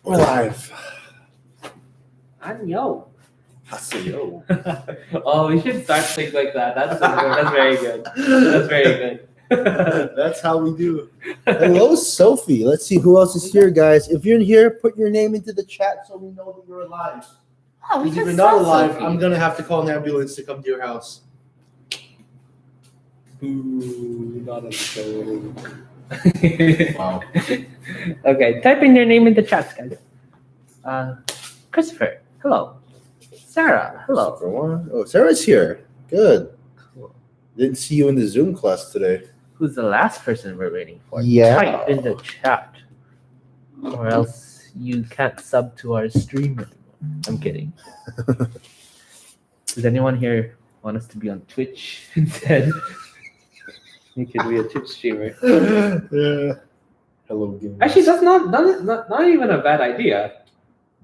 We're live. Anyo. Hasayo. Oh, we should start things like that. That's very good. That's very good. That's how we do. Hello, Sophie. Let's see who else is here, guys. If you're in here, put your name into the chat so we know that you're alive. Oh, If you're not alive, I'm gonna have to call an ambulance to come to your house. Ooh, not a show. Wow. Okay, type in your name in the chat, guys. Christopher, hello. Sarah, hello. Oh, Sarah's here. Good. Cool. Didn't see you in the Zoom class today. Who's the last person we're waiting for? Yeah. Type in the chat, or else you can't sub to our stream anymore. I'm kidding. Does anyone here want us to be on Twitch instead? You could be a Twitch streamer. Yeah. Hello, game. Actually, that's not even a bad idea.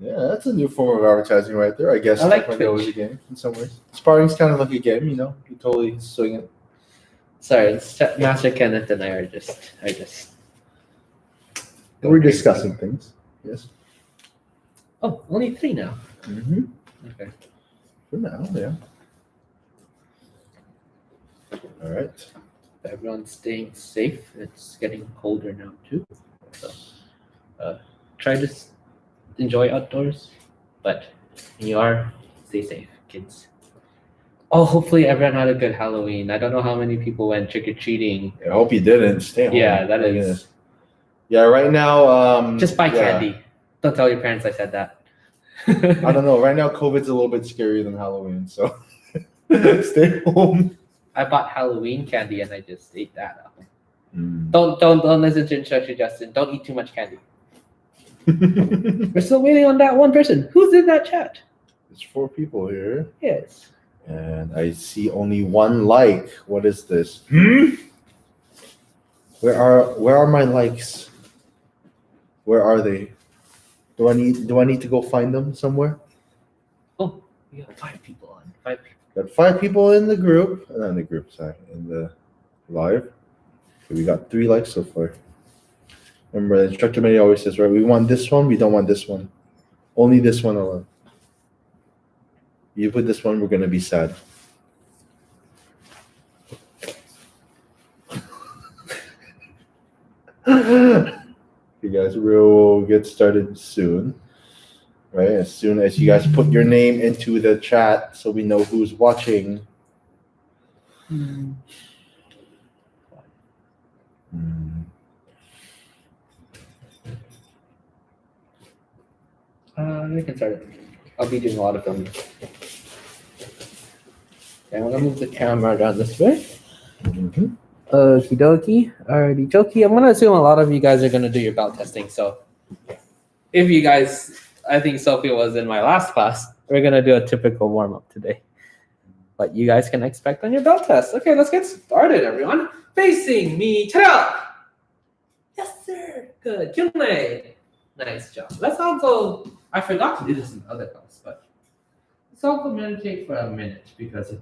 Yeah, that's a new form of advertising right there, I guess. I like when there was a Twitch. game in some ways. Sparring's kind of like a game, you know. You totally swing it. Sorry, it's Master Kenneth and I are just. We're discussing things. Yes. Oh, only 3 now. Mm-hmm. Okay. For now, yeah. All right. Everyone's staying safe. It's getting colder now too. So, try to enjoy outdoors, but when you are, stay safe, kids. Oh, hopefully everyone had a good Halloween. I don't know how many people went trick-or-treating. I hope you didn't. Stay home. Yeah, that is. Yeah, right now. Just buy yeah. candy. Don't tell your parents I said that. I don't know. Right now, COVID's a little bit scarier than Halloween, so stay home. I bought Halloween candy and I just ate that up. Mm. Don't listen to instruction, Justin. Don't eat too much candy. We're still waiting on that one person. Who's in that chat? There's 4 people here. Yes. And I see only 1 like. What is this? Where are my likes? Where are they? Do I need to go find them somewhere? Oh, we got 5 people on. 5 people. Got 5 people in the group. Not in the group, sorry. In the live. Okay, we got 3 likes so far. Remember, the instructor menu always says, right, we want this one, we don't want this one. Only this one alone. You put this one, we're going to be sad. You guys, we'll get started soon. Right? As soon as you guys put your name into the chat so we know who's watching. We can start. I'll be doing a lot of filming. Okay, I'm gonna move the camera down this way. Mm-hmm. Okie dokie. Alrighty jokey. I'm gonna assume a lot of you guys are gonna do your belt testing. So if you guys, I think Sophie was in my last class, we're gonna do a typical warm-up today. What you guys can expect on your belt test. Okay, let's get started, everyone. Facing me, ta-da! Yes, sir. Good. Kyunle. Nice job. Let's all go. I forgot to do this in the other class, but let's all go meditate for a minute because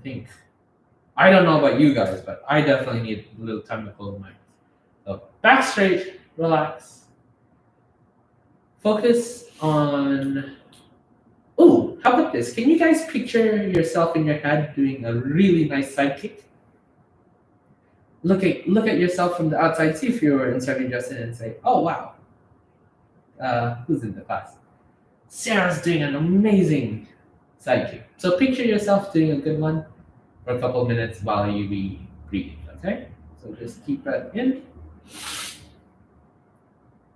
I don't know about you guys, but I definitely need a little time to close my eyes. So back straight, relax. Focus on. Oh, how about this? Can you guys picture yourself in your head doing a really nice side kick? Look at yourself from the outside. See if you were instructing Justin and say, "Oh wow, who's in the class? Sarah's doing an amazing side kick." So picture yourself doing a good one for a couple of minutes while you be breathing. Okay, so just keep breath in,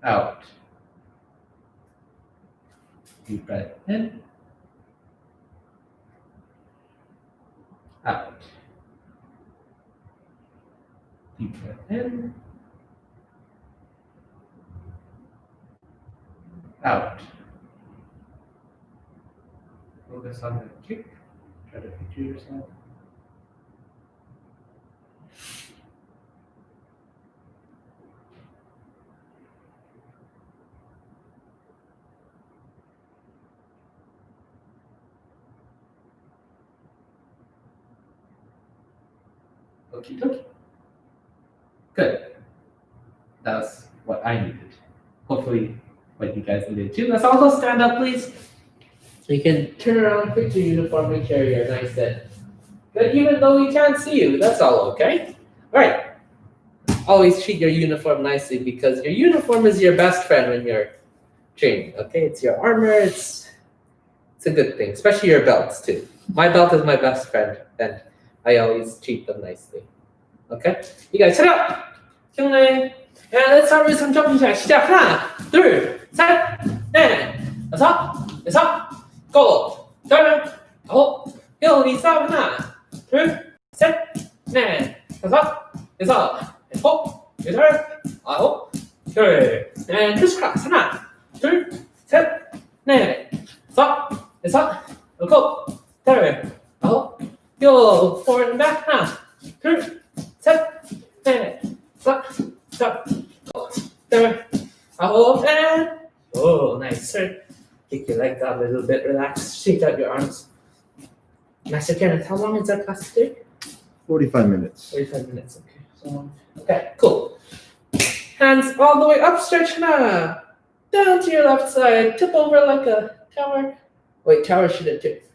out. Deep breath in, out. Deep breath in, out. Focus on the kick. Try to picture yourself. Okie dokie. Good. That's what I needed. Hopefully hopefully what you guys needed too. Let's all go stand up, please. You can turn around, fix your uniform, make sure you're nice and good, even though we can't see you. That's all okay. All right. Always treat your uniform nicely because your uniform is your best friend when you're training. Okay, it's your armor. It's a good thing, especially your belts too. My belt is my best friend, and I always treat them nicely. Okay, you guys sit up. And let's start with some jumping jacks. 시작. 하나, 둘, 셋, 넷, 다섯, 여섯, 일곱, 여덟, 아홉, 열, 이상. 하나, 둘, 셋, 넷, 다섯, 여섯, 일곱, 여덟, 아홉, 열. And crisscross. 하나, 둘, 셋, 넷, 다섯, 여섯, 일곱, 여덟, 아홉, 열. Forward and back. 하나, 둘, 셋, 넷, 다섯, 여섯, 여덟, 아홉, and oh, nice. Sir, kick your leg out a little bit. Relax. Shake out your arms. Master Kenneth, how long is that class today? 45 minutes. 45 minutes. Okay. So, okay, cool. Hands all the way up. Stretch now. Down to your left side. Tip over like a tower. Wait, tower shouldn't tip.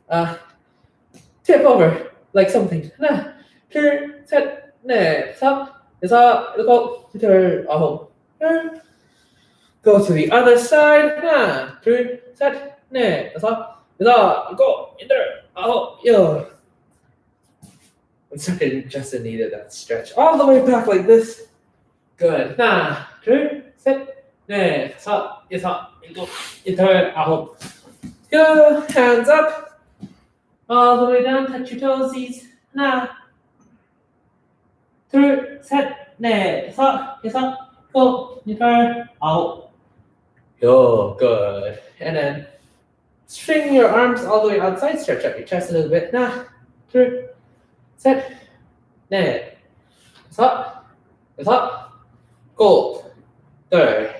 Tip over like something. 하나, 둘, 셋, 넷, 다섯, 여섯, 일곱, 여덟, 아홉, 열. Go to the other side. 하나, 둘, 셋, 넷, 다섯, 여섯, 일곱, 여덟, 아홉, 열. One second, Justin needed that stretch. All the way back like this. Good. 하나, 둘, 셋, 넷, 다섯, 여섯, 일곱, 여덟, 아홉. Go. Hands up. All the way down. Touch your toesies. 하나, 둘, 셋, 넷, 다섯, 여섯, 일곱, 여덟, 아홉. Yo, good. And then string your arms all the way outside. Stretch out your chest a little bit. 하나, 둘, 셋, 넷, 다섯, 여섯, 일곱, 여덟,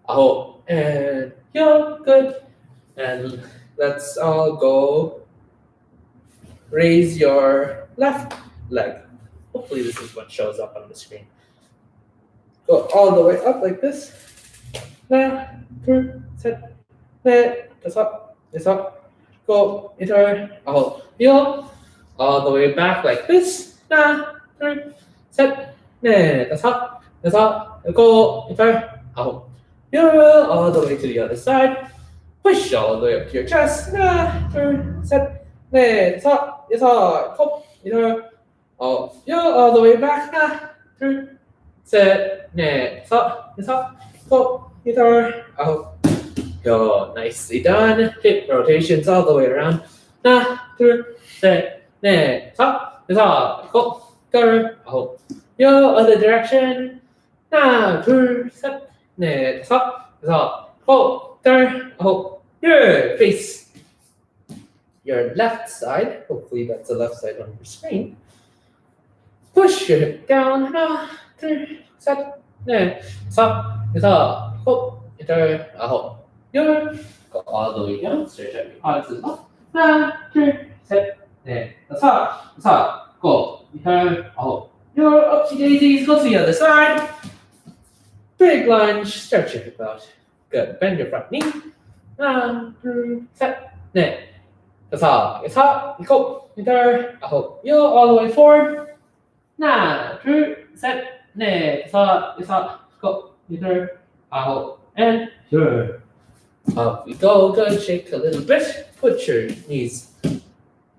아홉. And yo, good. And let's all go raise your left leg. Hopefully this is what shows up on the screen. Go all the way up like this. 하나, 둘, 셋, 넷, 다섯, 여섯, 일곱, 여덟, 아홉, 열. All the way back like this. 하나, 둘, 셋, 넷, 다섯, 여섯, 일곱, 여덟, 아홉, 열. All the way to the other side. Push all the way up to your chest. 하나, 둘, 셋, 넷, 다섯, 여섯, 일곱, 여덟, 아홉, 열. All the way back. 하나, 둘, 셋, 넷, 다섯, 여섯, 일곱, 여덟, 아홉. Yo, nicely done. Hip rotations all the way around. 하나, 둘, 셋, 넷, 다섯, 여섯, 일곱, 여덟, 아홉. Yo, other direction. 하나, 둘, 셋, 넷, 다섯, 여섯, 일곱, 여덟, 아홉. 열. Face your left side. Hopefully that's the left side on your screen. Push your hip down. 하나, 둘, 셋, 넷, 다섯, 여섯, 일곱, 여덟, 아홉. 열. Go all the way down. Stretch out your quads as well. 하나, 둘, 셋, 넷, 다섯, 여섯, 일곱, 여덟, 아홉. 열. Upsy daisies. Go to the other side. Big lunge. Stretch your hip out. Good. Bend your front knee. 하나, 둘, 셋, 넷, 다섯, 여섯, 일곱, 여덟, 아홉. 열. All the way forward. 하나, 둘, 셋, 넷, 다섯, 여섯, 일곱, 여덟, 아홉. And 열. Up we go. Good. Shake a little bit. Put your knees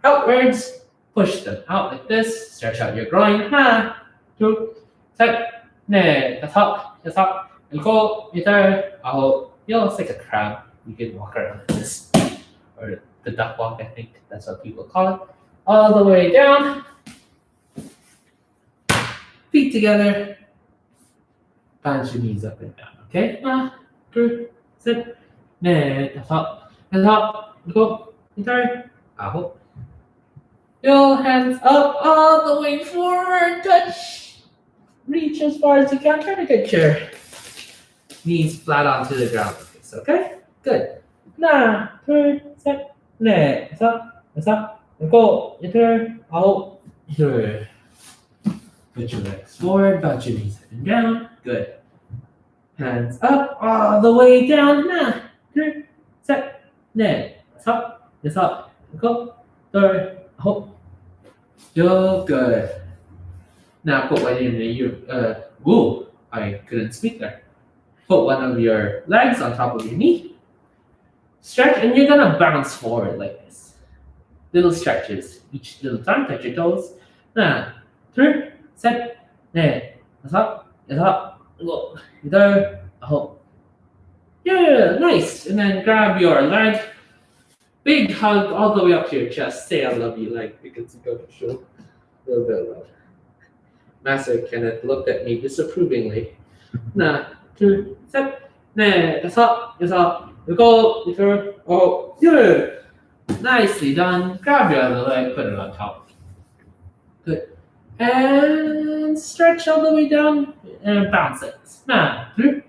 outwards. Push them out like this. Stretch out your groin. 하나, 둘, 셋, 넷, 다섯, 여섯, 일곱, 여덟, 아홉. It's like a crab. You can walk around like this. Or the duck walk, I think. That's what people call it. All the way down. Feet together. Bounce your knees up and down. Okay? 하나, 둘, 셋, 넷, 다섯, 여섯, 일곱, 여덟, 아홉. Your hands up all the way forward. Touch. Reach as far as you can. Try to get your knees flat onto the ground like this. Okay? Good. 하나, 둘, 셋, 넷, 다섯, 여섯, 일곱, 여덟, 아홉, 열. Put your legs forward, bounce your knees up and down. Good. Hands up, all the way down. Nah, three, set, net. Up, it's up. Go, third, hope. You're good. Now put one in your woo. I couldn't speak there. Put one of your legs on top of your knee. Stretch, and you're gonna bounce forward like this. Little stretches. Each little time, touch your toes. Now, three, set, net. It's up, go. There, hope. Yeah, nice. And then grab your leg. Big hug all the way up to your chest. Say I love you, like because you go to show a little bit of love. Master Kenneth looked at me disapprovingly. Nah, two, set, nah, that's up. You go, you turn, oh, yeah. Nicely done. Grab your other leg, put it on top. Good. And stretch all the way down and bounce it. Nah, two,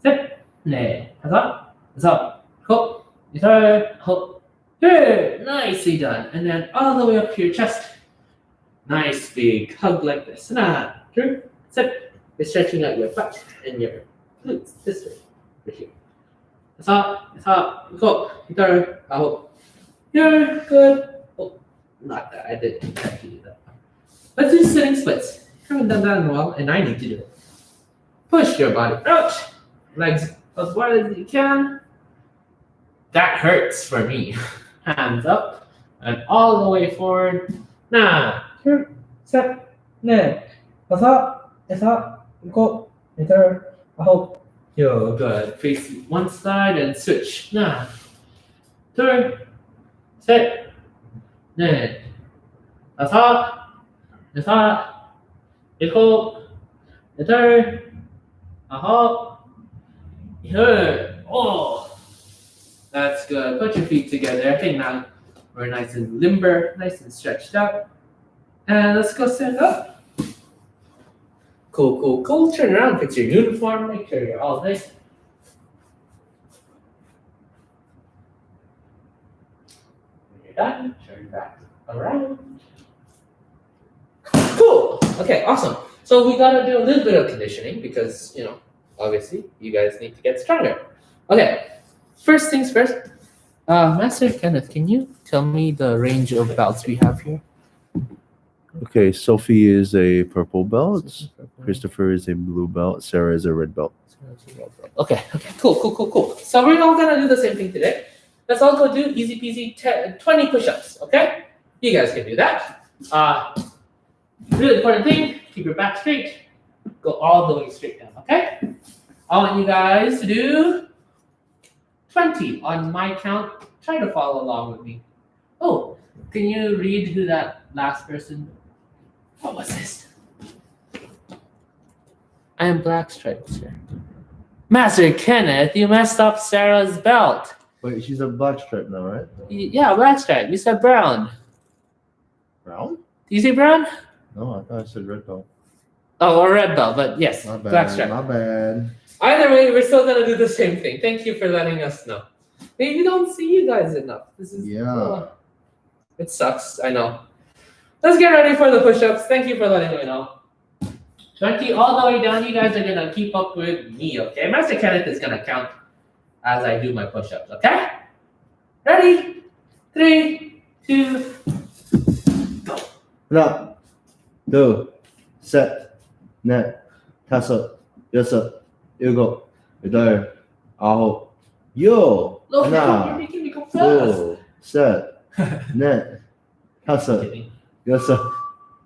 set, nah, that's up. Go, you turn, hold. Good, nicely done. And then all the way up to your chest. Nice big hug like this. Nah, true. Sit. You're stretching out your butt and your glutes this way. Right here. It's up. Go. You turn. Out. You're good. Oh, not that. I didn't actually do that. Let's do sitting splits. Haven't done that in a while, and I need to do it. Push your body out. Legs as wide as you can. That hurts for me. Hands up and all the way forward. Now, two, set, net. It's up, go, enter, hope. Yo, good. Face one side and switch. Now, turn, set, net. It's up, you go, enter, hope. Here, oh. That's good. Put your feet together. I think now we're nice and limber, nice and stretched out. And let's go stand up. Cool. Turn around, fix your uniform, make sure you're all nice. When you're done, turn back around. Cool. Okay, awesome. So we gotta do a little bit of conditioning because, obviously you guys need to get stronger. Okay. First things first, Master Kenneth, can you tell me the range of belts we have here? Okay, Sophie is a purple belt. Christopher is a blue belt. Sarah is a red belt. Okay, cool. So we're all gonna do the same thing today. Let's all go do easy peasy 20 push-ups, okay? You guys can do that. Really important thing, keep your back straight. Go all the way straight down, okay? I want you guys to do 20 on my count. Try to follow along with me. Oh, can you read who that last person? What was this? I am black stripes here. Master Kenneth, you messed up Sarah's belt. Wait, she's a black stripe now, right? Yeah, black stripe. You said brown. Brown? Do you say brown? No, I thought I said red belt. Oh, a red belt, but yes, My bad, black stripe. My bad. Either way, we're still gonna do the same thing. Thank you for letting us know. Maybe we don't see you guys enough. This is it sucks. I know. Let's get ready for the push-ups. Thank you for letting me know. 20 all the way down. You guys are gonna keep up with me, okay? Master Kenneth is gonna count as I do my push-ups, okay? Ready? 3, 2, go. 하나, 둘, 셋, 넷, 다섯, 여섯, 일곱, 여덟, 아홉, 요. Look, you're 하나, making me go fast. 둘, 셋, 넷, 다섯, 여섯,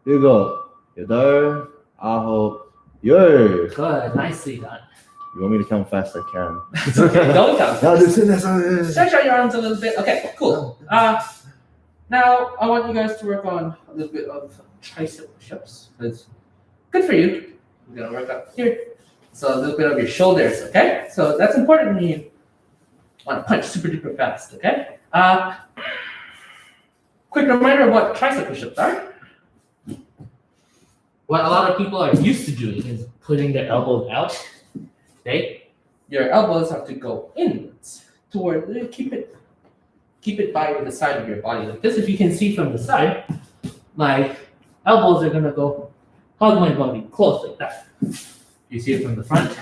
일곱, 여덟, 아홉, 열. Good, nicely done. You want me to count fast? I can. It's okay, don't count. No, listen. Stretch out your arms a little bit. Okay, cool. Now I want you guys to work on a little bit of tricep push-ups. It's good for you. We're gonna work up here. So a little bit of your shoulders, okay? So that's important when you want to punch super duper fast, okay? Quick reminder of what tricep push-ups are. What a lot of people are used to doing is putting their elbows out. Okay? Your elbows have to go inwards toward keep it by the side of your body like this. If you can see from the side, my elbows are gonna go hug my body close like that. You see it from the front.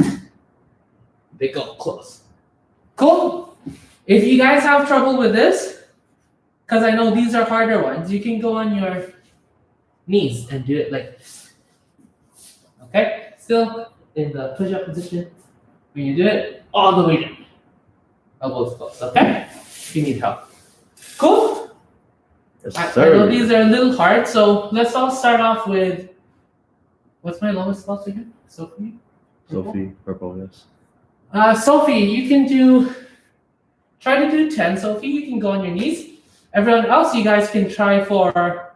They go close. Cool. If you guys have trouble with this, because I know these are harder ones, you can go on your knees and do it like this. Okay? Still in the push-up position. When you do it, all the way down. Elbows close, okay? If you need help. Cool? Yes, I sir. know these are a little hard, so let's all start off with, what's my lowest spot again? Sophie? Sophie, purple, yes. Sophie, you can try to do 10, Sophie. You can go on your knees. Everyone else, you guys can try for,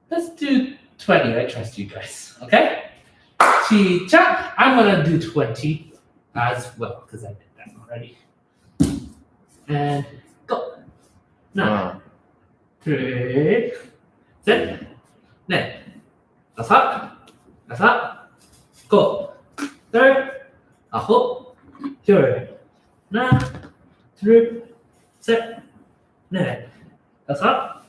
let's do 20. I trust you guys, okay? Chi-cha. I'm gonna do 20 as well, because I did that already. And go. 9, 3, 7, 8, 5, 4, 3, 2, 1.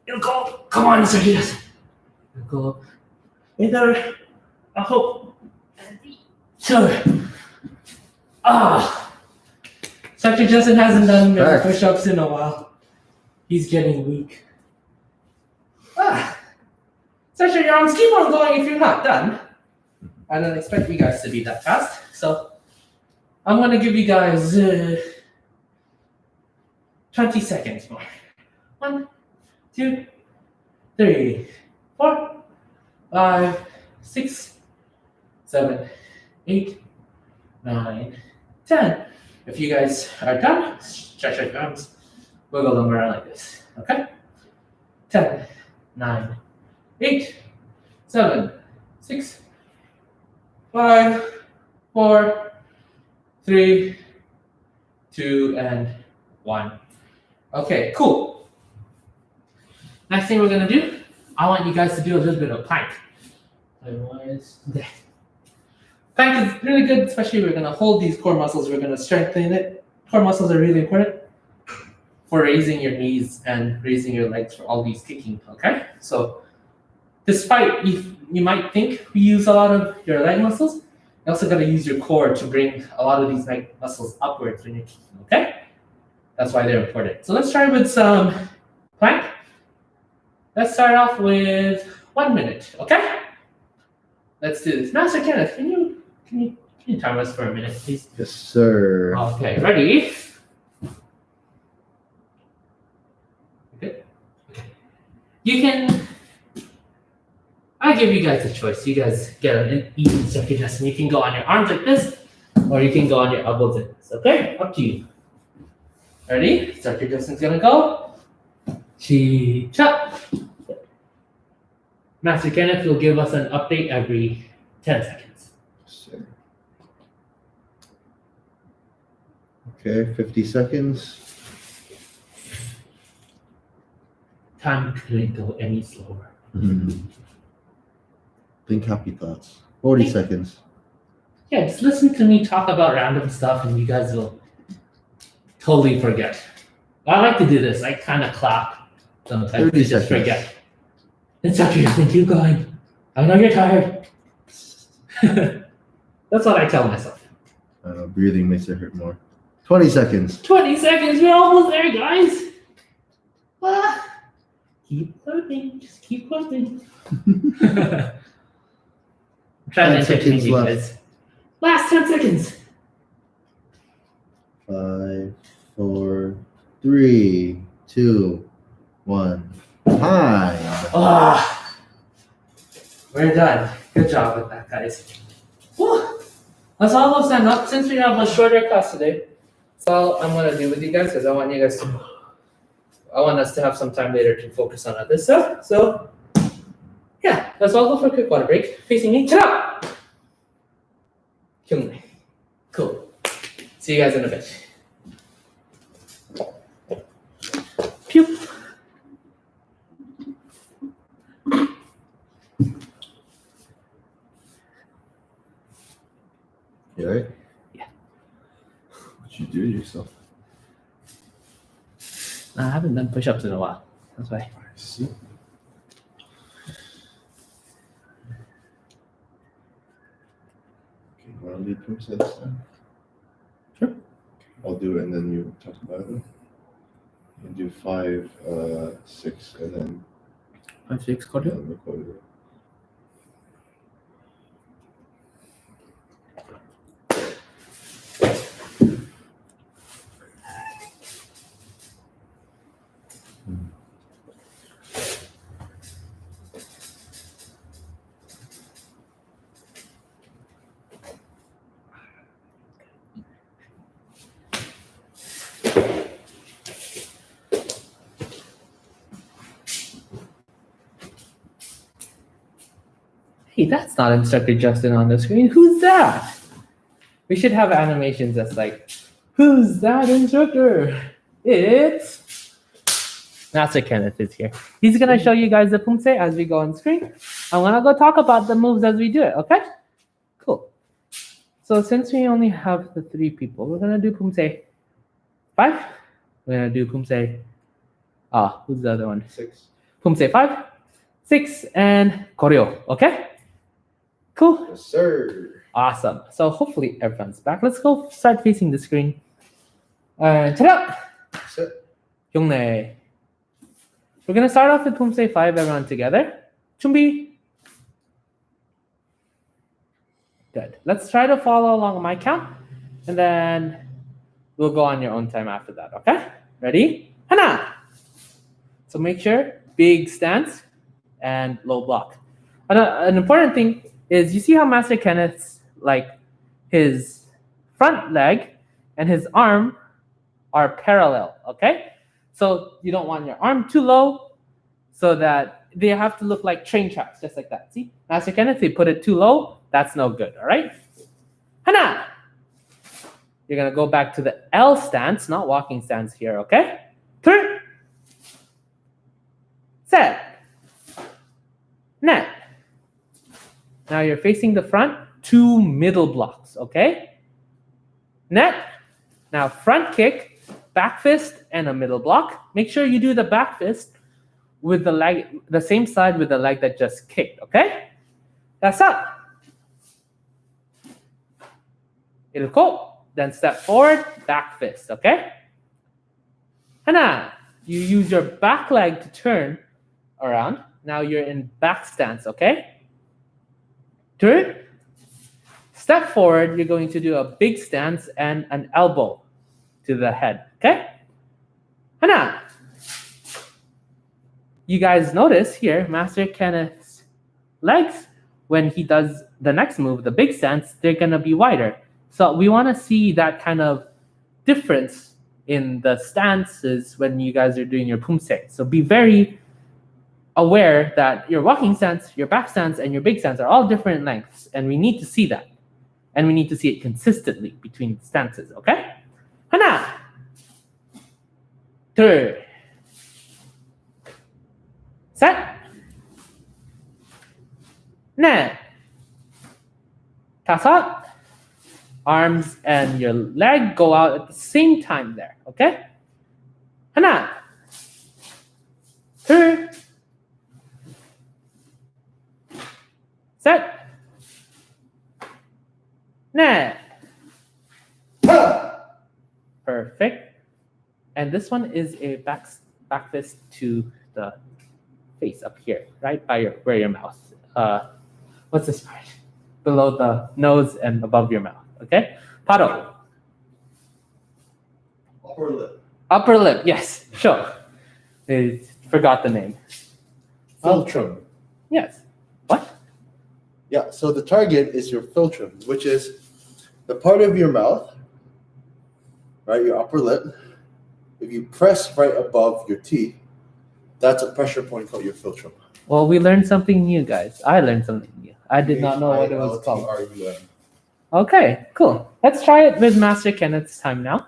You go. Come on, Sergius. You go. Either. I hope. Sure. Dr. Justin hasn't done many push-ups in a while. He's getting weak. Dr. Your arms keep on going if you're not done. I don't expect you guys to be that fast, so I'm gonna give you guys 20 seconds more. 1, 2, 3, 4, 5, 6, 7, 8, 9, 10. If you guys are done, stretch out your arms, wiggle them around like this. Okay? 10, 9, 8, 7, 6, 5, 4, 3, 2, and 1. Okay, cool. Next thing we're gonna do, I want you guys to do a little bit of plank. Plank is really good, especially we're gonna hold these core muscles, we're gonna strengthen it. Core muscles are really important for raising your knees and raising your legs for all these kicking, okay? So despite you might think we use a lot of your leg muscles, you also gotta use your core to bring a lot of these leg muscles upwards when you're kicking, okay? That's why they're important. So let's try with some plank. Let's start off with 1 minute, okay? Let's do this. Master Kenneth, can you time us for a minute, please? Yes, sir. Okay, ready? Okay. You can. I give you guys a choice. You guys get an easy circuit test, and you can go on your arms like this, or you can go on your elbows like this. Okay, up to you. Ready? Circuit Justin's gonna go. Chi-cha. Master Kenneth will give us an update every 10 seconds. Sir. Okay, 50 seconds. Time couldn't go any slower. Think happy thoughts. 40 seconds. Yeah, just listen to me talk about random stuff and you guys will totally forget. I like to do this. I kind of clap sometimes to 30 just seconds. forget. It's after you think, keep going. I know you're tired. That's what I tell myself. Breathing makes it hurt more. 20 seconds. 20 seconds. We're almost there, guys. Keep clapping. Just keep clapping. I'm trying to 10 entertain seconds you left. guys. Last 10 seconds. 5, 4, 3, 2, 1. Time. We're done. Good job with that, guys. Whew. Let's all go stand up. Since we have a shorter class today, that's all I'm gonna do with you guys because I want us to have some time later to focus on other stuff. So yeah, let's all go for a quick water break. Facing me. Ta-da! Kyungmi. Cool. See you guys in a bit. Pew. You alright? Yeah. What'd you do to yourself? I haven't done push-ups in a while. That's why. I see. Poomsae this time? Sure. I'll do it and then you talk about it. And do 5, 6, and then 5, 6, Cordio. record it. Hey, that's not Instructor Justin on the screen. Who's that? We should have animations that's like, who's that instructor? It's Master Kenneth is here. He's gonna show you guys the Poomsae as we go on screen. I'm gonna go talk about the moves as we do it, okay? Cool. So since we only have the 3 people, we're gonna do Poomsae 5. We're gonna do Poomsae, who's the other one? 6. Poomsae 5, 6, and Koryo, okay? Cool. Yes, sir. Awesome. So hopefully everyone's back. Let's go start facing the screen. Ta-da! Sit. Yongnae. We're going to start off with Poomsae 5, everyone together. Chumbi. Good. Let's try to follow along my count, and then we'll go on your own time after that, okay? Ready? Hana! So make sure, big stance and low block. An important thing is you see how Master Kenneth's, like, his front leg and his arm are parallel, okay? So you don't want your arm too low so that they have to look like train tracks, just like that. See? Master Kenneth, they put it too low, that's no good, all right? Hana! You're going to go back to the L stance, not walking stance here, okay? Turn. Set. Net. Now you're facing the front, 2 middle blocks, okay? Net. Now front kick, back fist, and a middle block. Make sure you do the back fist with the leg, the same side with the leg that just kicked, okay? That's up. It'll go. Then step forward, back fist, okay? Hana. You use your back leg to turn around. Now you're in back stance, okay? Turn. Step forward, you're going to do a big stance and an elbow to the head, okay? Hana. You guys notice here, Master Kenneth's legs, when he does the next move, the big stance, they're gonna be wider. So we wanna see that kind of difference in the stances when you guys are doing your Poomsae. So be very aware that your walking stance, your back stance, and your big stance are all different lengths, and we need to see that. And we need to see it consistently between stances, okay? Hana. Third. Set. Net. Tasat. Arms and your leg go out at the same time there, okay? Hana. Third. Set. Net. Perfect. And this one is a back fist to the face up here, right by where your mouth. What's this part? Below the nose and above your mouth. Okay. Paro. Upper lip. Upper lip. Yes. Sure. I forgot the name. Philtrum. Yes. What? Yeah, so the target is your philtrum, which is the part of your mouth, right, your upper lip. If you press right above your teeth, that's a pressure point called your philtrum. Well, we learned something new, guys. I learned something new. I did not know what it was called. Philtrum. Okay, cool. Let's try it with Master Kenneth's time now.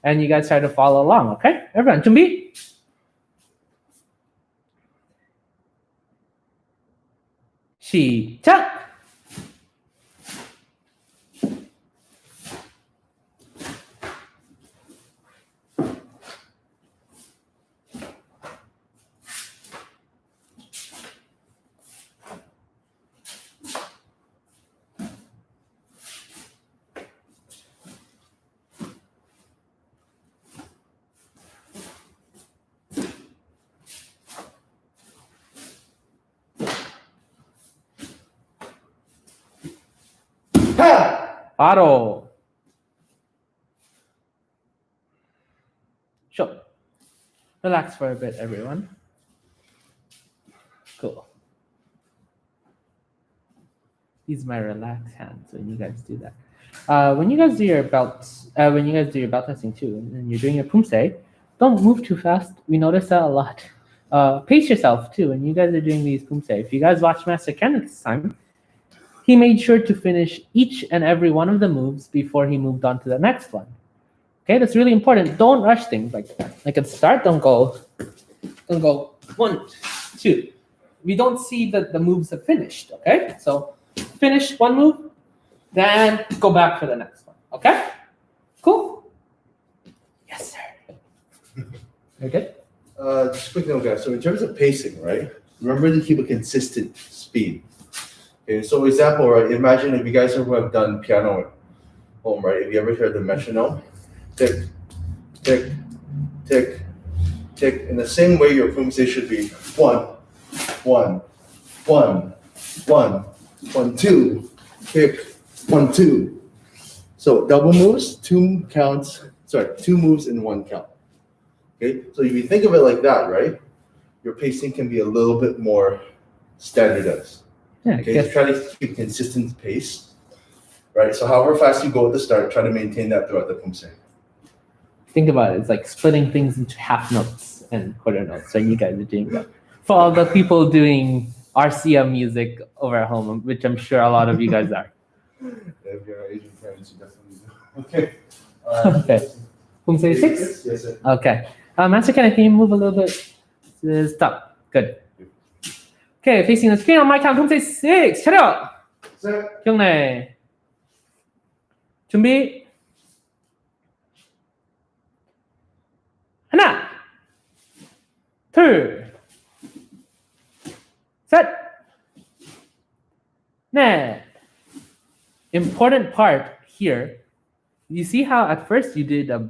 And you guys try to follow along, okay? Everyone, 준비. 시작! 바로. Sure. Relax for a bit, everyone. Cool. These are my relaxed hands when you guys do that. When you guys do your belts, when you guys do your belt testing too, and you're doing your Poomsae, don't move too fast. We notice that a lot. Pace yourself too when you guys are doing these Poomsae. If you guys watch Master Ken this time, he made sure to finish each and every one of the moves before he moved on to the next one. Okay, that's really important. Don't rush things like at the start. Don't go 1, 2. We don't see that the moves have finished. Okay, so finish one move, then go back for the next one. Okay, cool. Yes, sir. You're good. Just quick note, guys. So in terms of pacing, right? Remember to keep a consistent speed. Okay. So example, right? Imagine if you guys ever have done piano at home, right? If you ever heard the metronome, tick, tick, tick, tick. In the same way, your Poomsae should be 1, 1, 1, 1, 1, 2, tick, 1, 2. So double moves, 2 counts. Sorry, 2 moves in 1 count. Okay, so if you think of it like that, right, your pacing can be a little bit more standardized. Yeah, Okay, so try to keep consistent pace, right? So however fast you go at the start, try to maintain that throughout the Poomsae. Think about it. It's like splitting things into half notes and quarter notes. So you guys are doing that. For all the people doing RCM music over at home, which I'm sure a lot of you guys are. If you're Asian parents, you definitely do. Okay. Okay. Poomsae 6? Yes, sir. Okay. Master Ken, can you move a little bit? Stop. Good. Okay, facing the screen on my count. Poomsae 6. 차렷. Sir. 기억내. 준비. 하나, 둘, 셋, 넷. Important part here. You see how at first you did a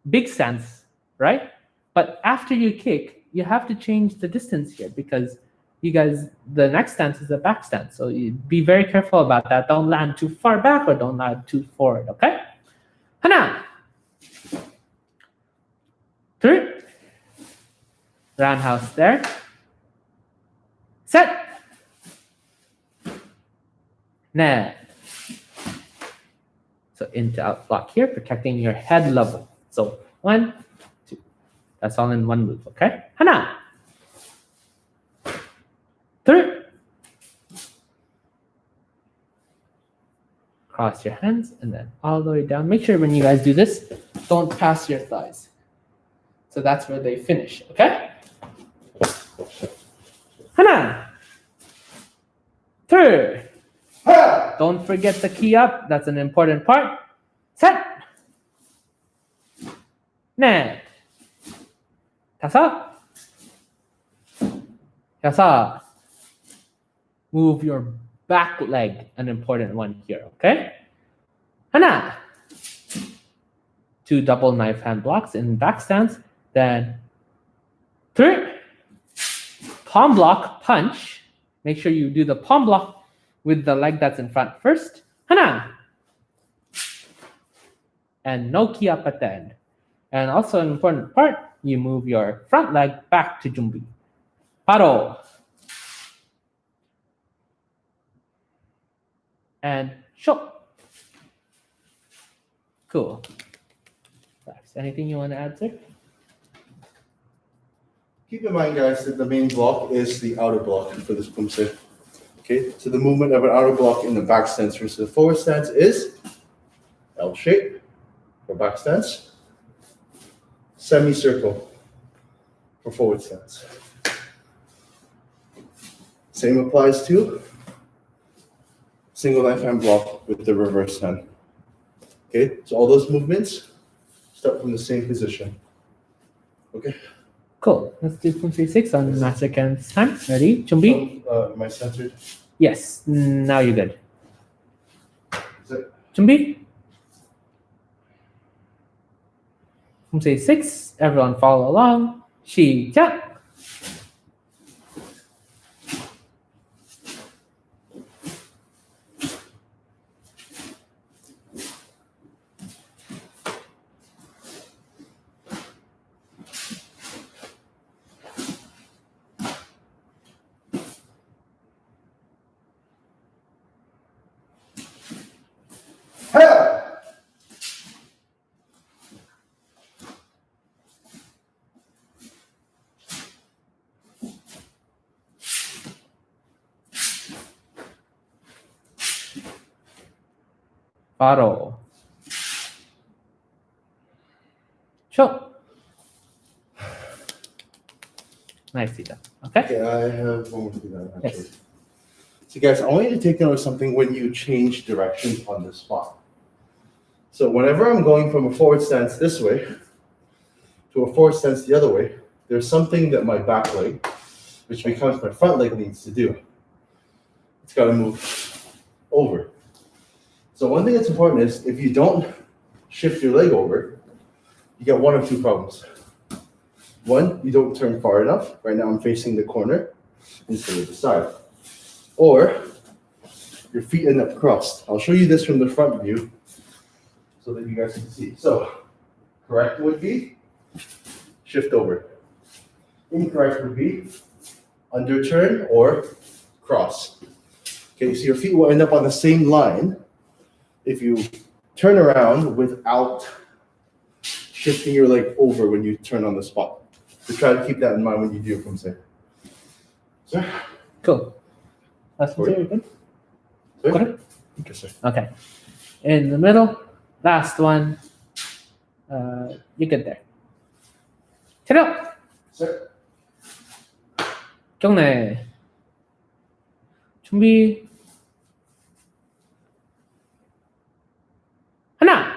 big stance, right? But after you kick, you have to change the distance here because you guys, the next stance is a back stance. So you be very careful about that. Don't land too far back or don't land too forward, okay? 하나, 둘, roundhouse there. 셋, 넷. So into out block here, protecting your head level. So 1, 2. That's all in one move, okay? 하나, 둘. Cross your hands and then all the way down. Make sure when you guys do this, don't pass your thighs. So that's where they finish, okay? 하나, 둘. Don't forget the key up. That's an important part. 셋, 넷, 다섯, 여섯. Move your back leg, an important one here, okay? 하나, 2 double knife hand blocks in back stance. Then 둘, palm block punch. Make sure you do the palm block with the leg that's in front first. 하나. And no key up at the end. And also an important part, you move your front leg back to 준비. 바로. And show. Cool. Anything you want to add, sir? Keep in mind, guys, that the main block is the outer block for this Poomsae. Okay, so the movement of an outer block in the back stance versus the forward stance is L shape for back stance, semicircle for forward stance. Same applies to single knife hand block with the reverse hand. Okay, so all those movements start from the same position. Okay. Cool. Let's do Poomsae 6 on Master Ken's time. Ready? 준비? Am I centered? Yes. Now you're good. Is it? 준비? Poomsae 6. Everyone follow along. 시작. 바로. 쇼. Nicely done. Okay? Okay, I have one more thing actually. Yes. So guys, I want you to take note of something when you change directions on the spot. So whenever I'm going from a forward stance this way to a forward stance the other way, there's something that my back leg, which becomes my front leg, needs to do. It's got to move over. So one thing that's important is if you don't shift your leg over, you get one of two problems. One, you don't turn far enough. Right now I'm facing the corner instead of the side. Or your feet end up crossed. I'll show you this from the front view so that you guys can see. So correct would be shift over. Incorrect would be underturn or cross. Okay, so your feet will end up on the same line if you turn around without shifting your leg over when you turn on the spot. So try to keep that in mind when you do your Poomsae. Sir? Cool. Last one, sir, good? Sir? Got it? Okay, sir. Okay. In the middle, last one. You get there. 체력! Sir? 경례. 준비. 하나.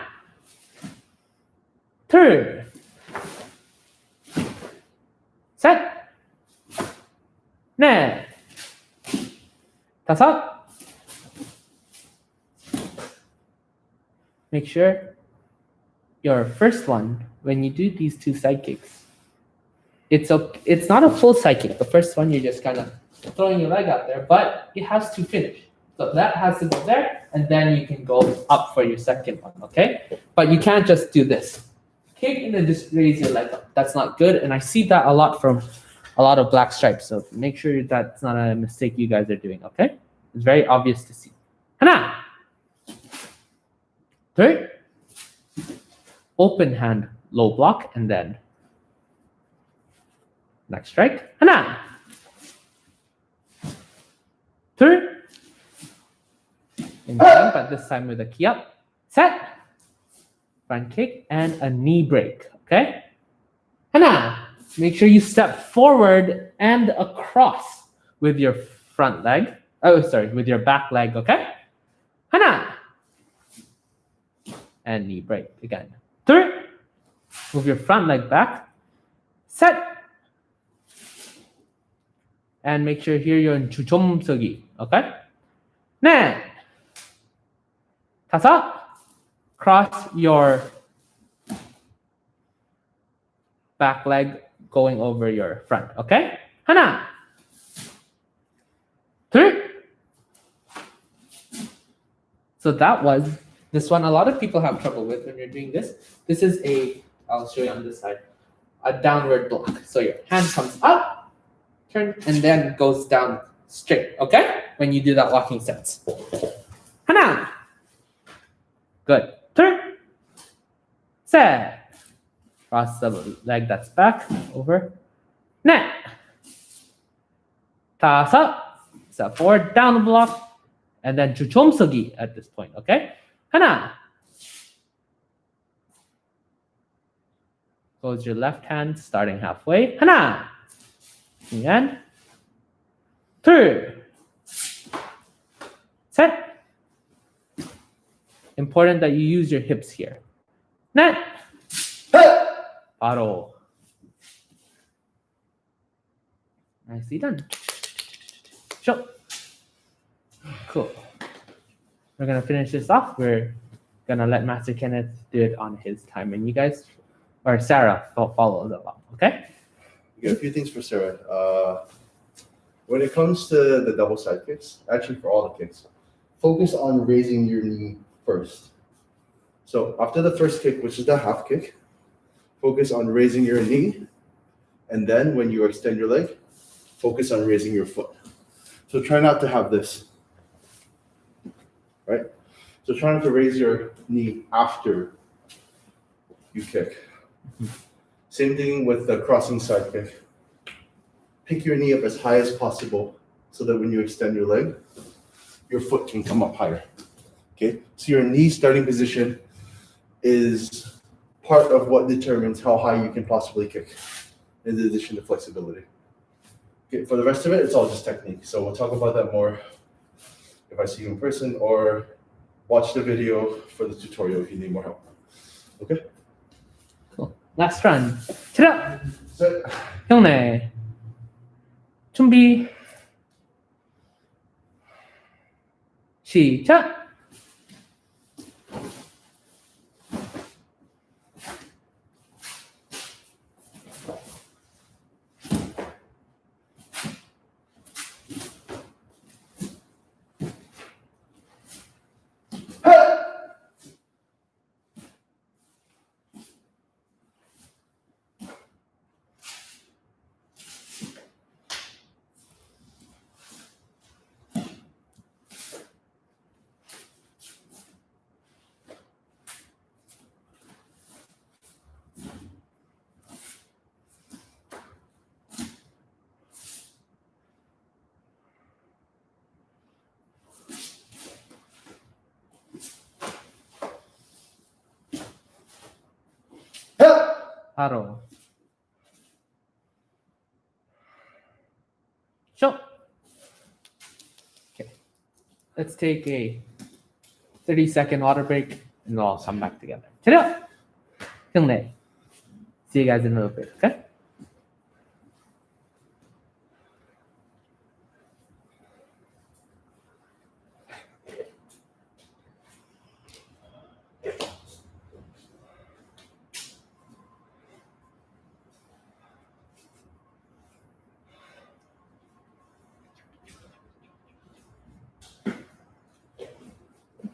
둘. 셋. 넷. 다섯. Make sure your first one, when you do these two side kicks, it's not a full side kick. The first one, you're just kind of throwing your leg out there, but it has to finish. So that has to go there, and then you can go up for your second one, okay? But you can't just do this. Kick and then just raise your leg up. That's not good, and I see that a lot from a lot of black stripes. So make sure that's not a mistake you guys are doing, okay? It's very obvious to see. 하나, 둘, open hand, low block, and then next strike. 하나, 둘, in time, but this time with a key up. 셋, front kick, and a knee break, okay? 하나, make sure you step forward and across with your front leg. Oh, sorry, with your back leg, okay? 하나, and knee break again. 둘, move your front leg back. 셋, and make sure here you're in 주점서기, okay? 넷, 다섯, cross your back leg going over your front, okay? 하나, 둘. So that was this one. A lot of people have trouble with when you're doing this. This is I'll show you on this side, a downward block. So your hand comes up, turn, and then goes down straight, okay? When you do that walking stance. 하나, good. 둘, 셋. Cross the leg that's back, over. 넷, 다섯. Step forward, down the block, and then 주점서기 at this point, okay? 하나. Close your left hand, starting halfway. 하나. And 둘, 셋. Important that you use your hips here. 넷. 바로. Nicely done. Sure. Cool. We're gonna finish this off. We're gonna let Master Kenneth do it on his time, and you guys, or Sarah, follow along. Okay? Okay, a few things for Sarah. When it comes to the double side kicks, actually for all the kicks, focus on raising your knee first. So after the first kick, which is the half kick, focus on raising your knee, and then when you extend your leg, focus on raising your foot. So try not to have this, right? So try not to raise your knee after you kick. Same thing with the crossing side kick. Pick your knee up as high as possible so that when you extend your leg, your foot can come up higher. Okay, so your knee starting position is part of what determines how high you can possibly kick, in addition to flexibility. Okay, for the rest of it, it's all just technique. So we'll talk about that more if I see you in person, or watch the video for the tutorial if you need more help. Okay? Cool. Last run. 차렷! So, 형네. 준비. 시작! 바로. 쇼! Okay. Let's take a 30-second water break and we'll all come back together. 차렷! 형네. See you guys in a little bit, okay?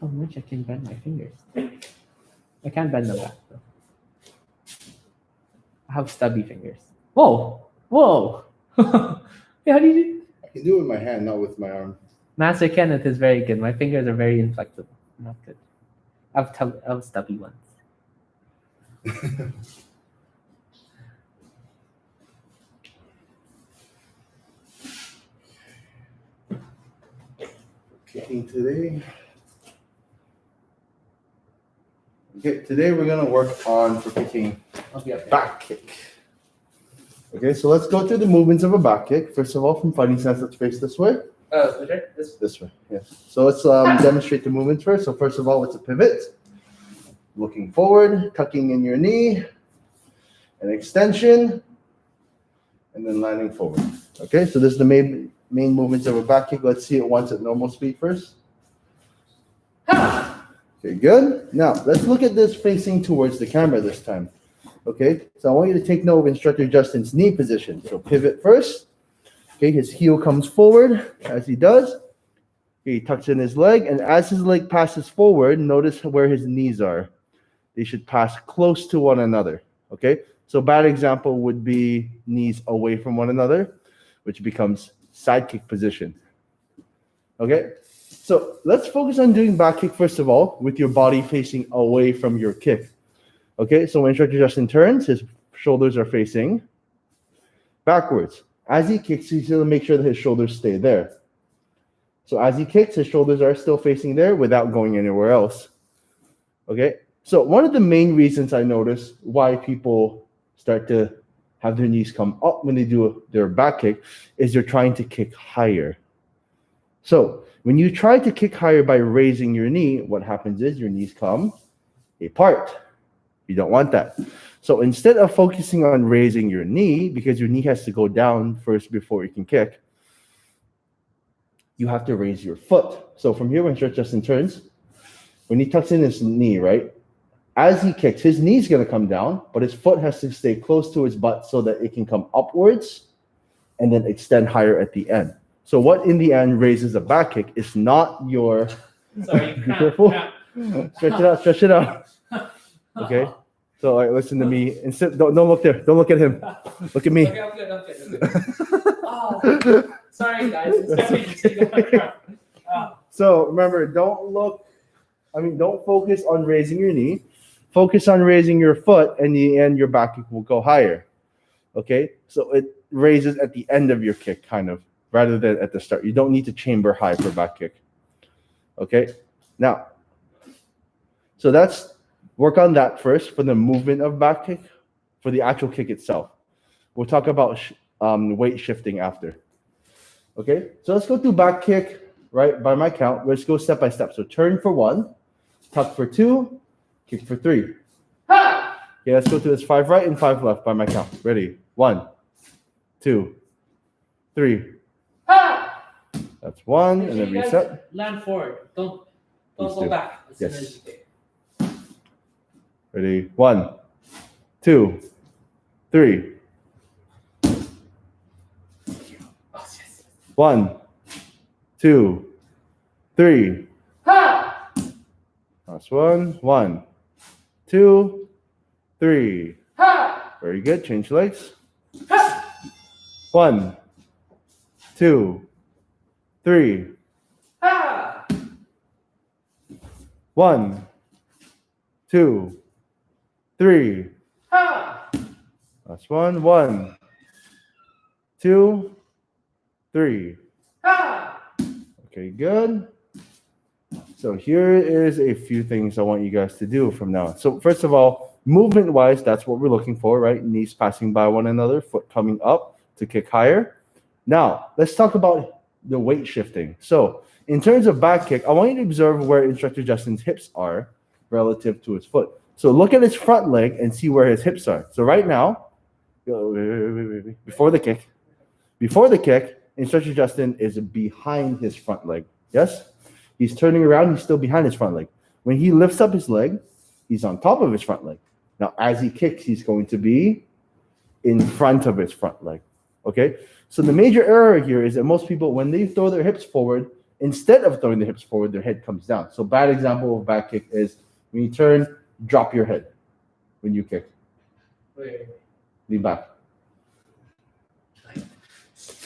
How much I can bend my fingers. I can't bend them back though. I have stubby fingers. Whoa! Whoa! Yeah, how do you do? I can do it with my hand, not with my arm. Master Kenneth is very good. My fingers are very inflexible. Not good. I have stubby ones. Kicking today. Okay, today we're gonna work on for kicking I'll be up there. back kick. Okay, so let's go through the movements of a back kick. First of all, from funny sense, let's face this way. Okay. This way, yes. So let's demonstrate the movements first. So first of all, it's a pivot. Looking forward, tucking in your knee, an extension, and then landing forward. Okay, so this is the main movements of a back kick. Let's see it once at normal speed first. Okay, good. Now, let's look at this facing towards the camera this time. Okay, so I want you to take note of Instructor Justin's knee position. So pivot first. Okay, his heel comes forward as he does. Okay, he tucks in his leg, and as his leg passes forward, notice where his knees are. They should pass close to one another. Okay, so bad example would be knees away from one another, which becomes side kick position. Okay, so let's focus on doing back kick first of all, with your body facing away from your kick. Okay, so when Instructor Justin turns, his shoulders are facing backwards. As he kicks, he's going to make sure that his shoulders stay there. So as he kicks, his shoulders are still facing there without going anywhere else. Okay, so one of the main reasons I notice why people start to have their knees come up when they do their back kick is they're trying to kick higher. So when you try to kick higher by raising your knee, what happens is your knees come apart. You don't want that. So instead of focusing on raising your knee, because your knee has to go down first before you can kick, you have to raise your foot. So from here, when Justin turns, when he tucks in his knee, right? As he kicks, his knee's going to come down, but his foot has to stay close to his butt so that it can come upwards and then extend higher at the end. So what in the end raises a back kick is not your... Sorry, be careful. Stretch it out. Okay? So listen to me. Instead, don't look there. Don't look at him. Look at me. Okay, I'm good. Oh, sorry guys. So remember, don't focus on raising your knee. Focus on raising your foot, and in the end, your back kick will go higher. Okay? So it raises at the end of your kick, kind of, rather than at the start. You don't need to chamber high for back kick. Okay? Now, So that's work on that first for the movement of back kick, for the actual kick itself. We'll talk about weight shifting after. Okay, so let's go through back kick, right? By my count, let's go step by step. So turn for 1, tuck for 2, kick for 3. Okay, let's go through this 5 right and 5 left by my count. Ready? 1, 2, 3. That's 1, and then reset. Land forward. Don't Please go do. back. As soon Yes. as you kick. Ready? 1, 2, 3. Oh, yes. 1, 2, 3. Last one. 1, 2, 3. Very good. Change legs. 1, 2, 3. 1, 2, 3. Last one. 1, 2, 3. Okay, good. So here is a few things I want you guys to do from now on. So first of all, movement-wise, that's what we're looking for, right? Knees passing by one another, foot coming up to kick higher. Now, let's talk about the weight shifting. So in terms of back kick, I want you to observe where instructor Justin's hips are relative to his foot. So look at his front leg and see where his hips are. So right now, before the kick, instructor Justin is behind his front leg. Yes? He's turning around, he's still behind his front leg. When he lifts up his leg, he's on top of his front leg. Now, as he kicks, he's going to be in front of his front leg. Okay? So the major error here is that most people, when they throw their hips forward, instead of throwing their hips forward, their head comes down. So bad example of back kick is when you turn, drop your head when you kick. Wait. Lean back.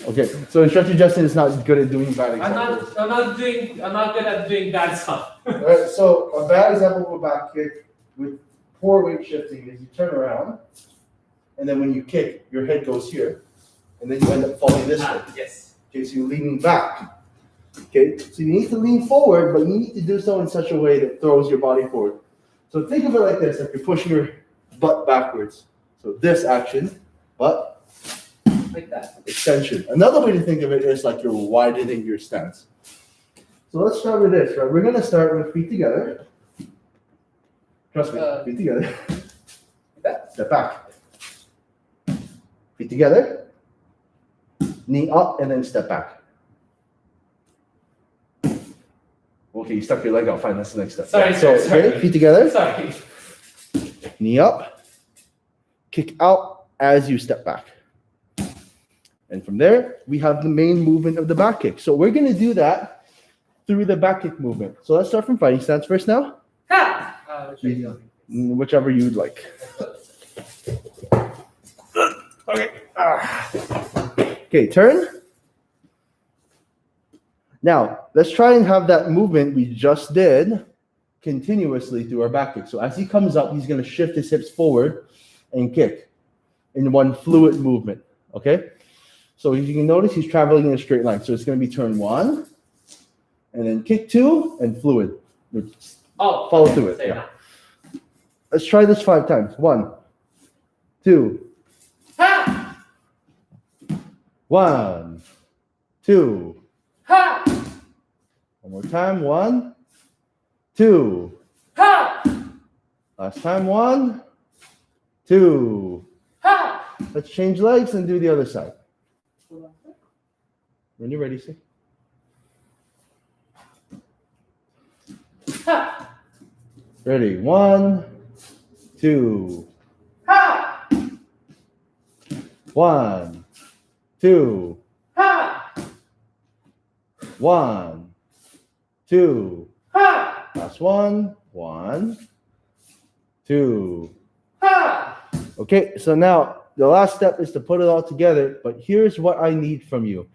Okay, so instructor Justin is not good at doing bad examples. I'm not good at doing bad stuff. Alright, so a bad example of a back kick with poor weight shifting is you turn around, and then when you kick, your head goes here, and then you end up falling this way. Yes. Okay, so you're leaning back. Okay, so you need to lean forward, but you need to do so in such a way that throws your body forward. So think of it like this, like you're pushing your butt backwards. So this action, butt, Like that. extension. Another way to think of it is like you're widening your stance. So let's start with this, right? We're going to start with feet together. Trust me, feet together. Step back. Feet together. Knee up and then step back. Okay, you stuck your leg out. Fine, that's the next step. Sorry. Okay, feet together. Sorry. Knee up. Kick out as you step back. And from there, we have the main movement of the back kick. So we're going to do that through the back kick movement. So let's start from fighting stance first now. Whichever you'd like. Okay. Okay, turn. Now, let's try and have that movement we just did continuously through our back kick. So as he comes up, he's going to shift his hips forward and kick in one fluid movement. Okay? So as you can notice, he's traveling in a straight line. So it's going to be turn 1, and then kick 2, and fluid. Follow through it. Yeah. Let's try this 5 times. 1, 2. 1, 2. One more time. 1, 2. Last time. 1, 2. Let's change legs and do the other side. When you're ready, see. Ready. 1, 2. 1, 2. 1, 2. Last one. 1, 2. Okay, so now the last step is to put it all together, but here's what I need from you.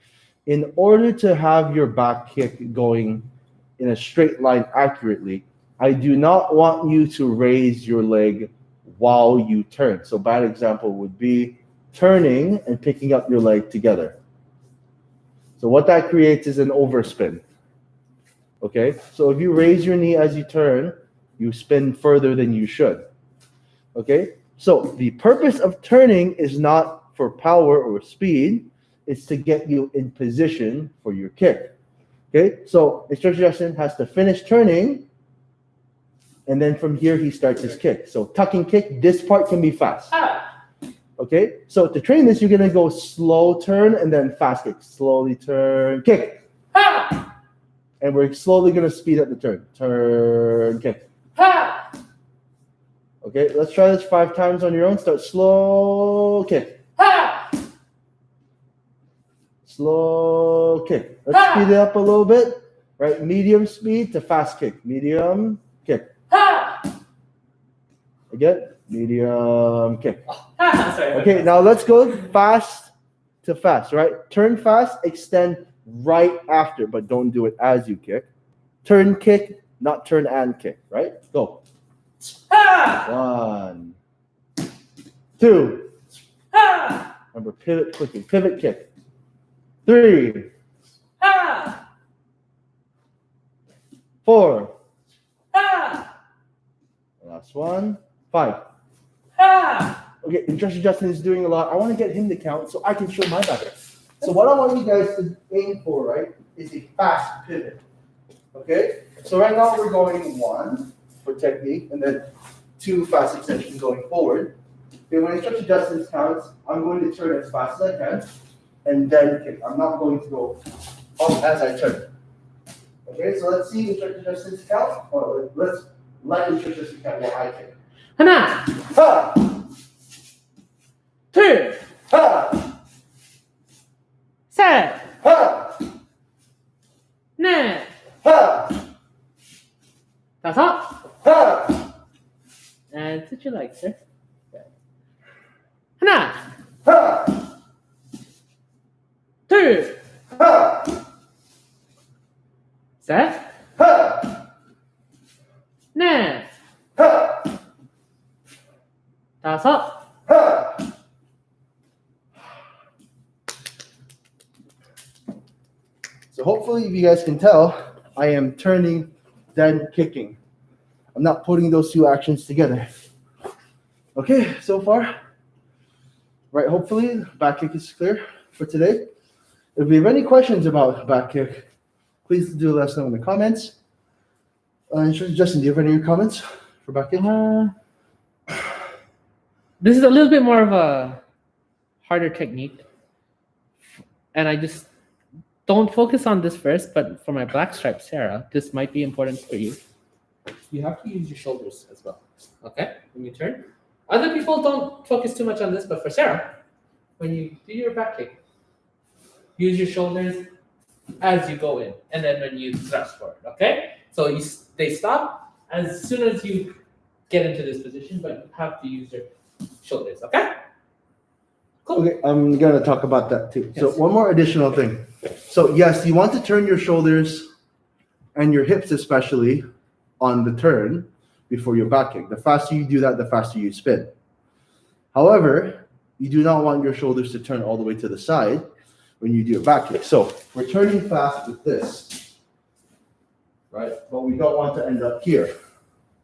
In order to have your back kick going in a straight line accurately, I do not want you to raise your leg while you turn. So bad example would be turning and picking up your leg together. So what that creates is an overspin. Okay, so if you raise your knee as you turn, You spin further than you should. Okay? So the purpose of turning is not for power or speed, it's to get you in position for your kick. Okay? So instructor Justin has to finish turning, and then from here he starts his kick. So tuck and kick, this part can be fast. Okay? So to train this, you're gonna go slow turn and then fast kick. Slowly turn, kick. And we're slowly gonna speed up the turn. Turn, kick. Okay, let's try this 5 times on your own. Start slow kick. Slow kick. Let's speed it up a little bit. Right, medium speed to fast kick. Medium kick. Again, medium kick. Okay, now let's go fast to fast, right? Turn fast, extend right after, but don't do it as you kick. Turn kick, not turn and kick, right? Go. 1, 2. Remember, pivot quickly. Pivot kick. 3. 4. Last one. 5. Okay, instructor Justin is doing a lot. I want to get him to count so I can show my back. So what I want you guys to aim for, right, is a fast pivot. Okay? So right now we're going 1 for technique, and then 2 fast extensions going forward. Okay, when instructor Justin counts, I'm going to turn as fast as I can, and then kick. I'm not going to go up as I turn. Okay, so let's see instructor Justin's count. Or let's let instructor Justin count while I kick. 하나, Ha! 둘, Ha! 셋, Ha! 넷, Ha! 다섯. Ha! And sit your legs, sir. 하나, Ha! 둘, Ha! 셋, Ha! 넷, Ha! 다섯. Ha! So hopefully, if you guys can tell, I am turning, then kicking. I'm not putting those 2 actions together. Okay, so far. Right, hopefully, back kick is clear for today. If we have any questions about back kick, please do let us know in the comments. Justin, do you have any comments for back kick? This is a little bit more of a harder technique. And I just don't focus on this first, but for my black stripe Sarah, this might be important for you. You have to use your shoulders as well. Okay? When you turn. Other people don't focus too much on this, but for Sarah, when you do your back kick, use your shoulders as you go in, and then when you thrust forward. Okay? So they stop as soon as you get into this position, but you have to use your shoulders. Okay? Cool. Okay, I'm gonna talk about that too. Yes. So one more additional thing. So yes, you want to turn your shoulders and your hips especially on the turn before your back kick. The faster you do that, the faster you spin. However, you do not want your shoulders to turn all the way to the side when you do a back kick. So we're turning fast with this, right? But we don't want to end up here.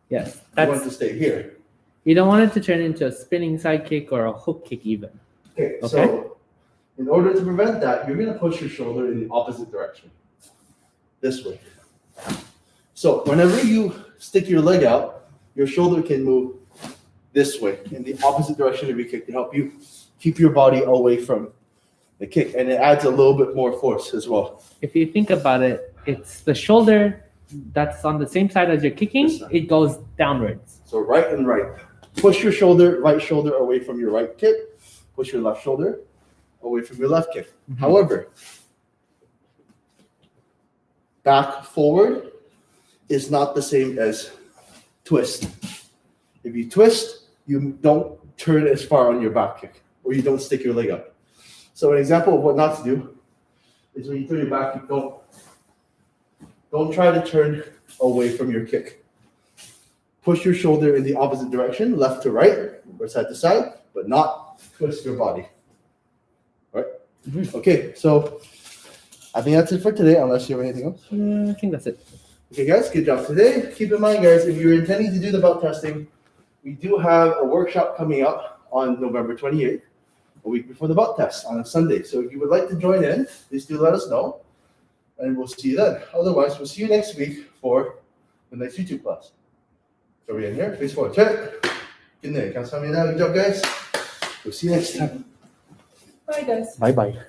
Yes. We want to stay here. You don't want it to turn into a spinning side kick or a hook kick even. Okay, Okay. so in order to prevent that, you're going to push your shoulder in the opposite direction. This way. So whenever you stick your leg out, your shoulder can move this way in the opposite direction of your kick to help you keep your body away from the kick. And it adds a little bit more force as well. If you think about it, it's the shoulder that's on the same side as you're kicking, This side. it goes downwards. So right and right. Push your shoulder, right shoulder away from your right kick. Push your left shoulder away from your left kick. Mm-hmm. However, back forward is not the same as twist. If you twist, you don't turn as far on your back kick, or you don't stick your leg up. So an example of what not to do is when you turn your back kick, don't try to turn away from your kick. Push your shoulder in the opposite direction, left to right or side to side, but not twist your body. Right? Mm-hmm. Okay, so I think that's it for today, unless you have anything else. I think that's it. Okay, guys, good job today. Keep in mind, guys, if you're intending to do the belt testing, we do have a workshop coming up on November 28th, a week before the belt test on a Sunday. So if you would like to join in, please do let us know, and we'll see you then. Otherwise, we'll see you next week for the next YouTube class. So we're in here, face forward, check. Good night. Good job, guys. We'll see you next time. Bye, guys. Bye-bye.